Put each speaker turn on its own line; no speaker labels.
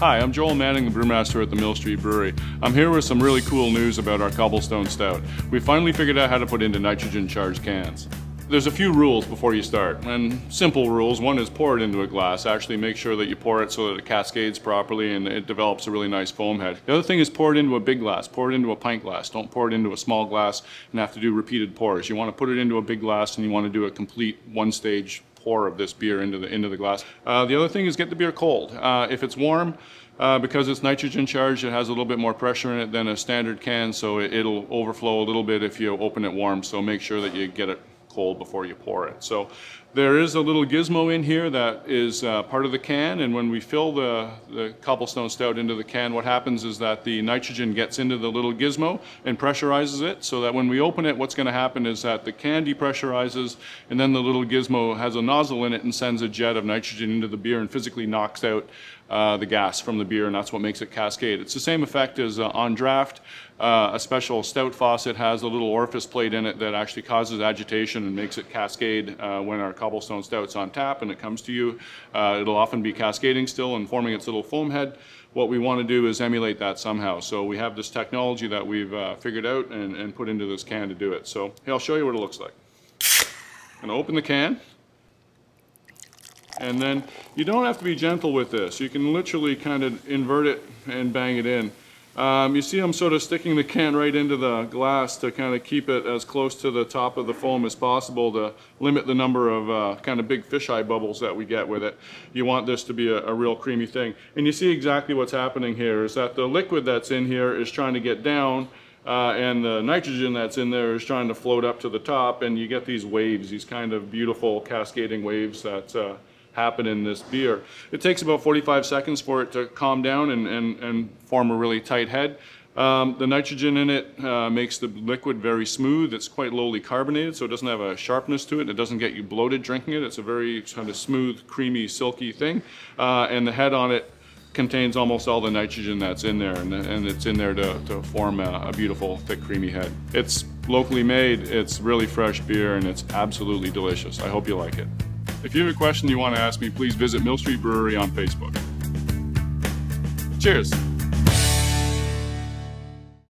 Hi, I'm Joel Manning, the brewmaster at the Mill Street Brewery. I'm here with some really cool news about our Cobblestone Stout. We finally figured out how to put into nitrogen-charged cans. There's a few rules before you start, and simple rules. One is pour it into a glass. Actually make sure that you pour it so that it cascades properly and it develops a really nice foam head. The other thing is pour it into a big glass. Pour it into a pint glass. Don't pour it into a small glass and have to do repeated pours. You want to put it into a big glass and you want to do a complete one-stage pour of this beer into the glass. The other thing is get the beer cold. If it's warm, because it's nitrogen charged, it has a little bit more pressure in it than a standard can, so it'll overflow a little bit if you open it warm. So make sure that you get it cold before you pour it. So there is a little gizmo in here that is part of the can, and when we fill the Cobblestone Stout into the can, what happens is that the nitrogen gets into the little gizmo and pressurizes it, so that when we open it, what's going to happen is that the can depressurizes, and then the little gizmo has a nozzle in it and sends a jet of nitrogen into the beer and physically knocks out the gas from the beer, and that's what makes it cascade. It's the same effect as on draft. A special stout faucet has a little orifice plate in it that actually causes agitation and makes it cascade when our Cobblestone Stout's on tap and it comes to you. It'll often be cascading still and forming its little foam head. What we want to do is emulate that somehow. So we have this technology that we've figured out and put into this can to do it. So hey, I'll show you what it looks like. I'm going to open the can. And then you don't have to be gentle with this. You can literally kind of invert it and bang it in. You see I'm sort of sticking the can right into the glass to kind of keep it as close to the top of the foam as possible to limit the number of kind of big fisheye bubbles that we get with it. You want this to be a real creamy thing. And you see exactly what's happening here is that the liquid that's in here is trying to get down and the nitrogen that's in there is trying to float up to the top, and you get these waves, these kind of beautiful cascading waves that happen in this beer. It takes about 45 seconds for it to calm down and form a really tight head. The nitrogen in it makes the liquid very smooth. It's quite lowly carbonated, so it doesn't have a sharpness to it. It doesn't get you bloated drinking it. It's a very kind of smooth, creamy, silky thing. And the head on it contains almost all the nitrogen that's in there, and it's in there to form a beautiful, thick, creamy head. It's locally made, it's really fresh beer, and it's absolutely delicious. I hope you like it. If you have a question you want to ask me, please visit Mill Street Brewery on Facebook. Cheers!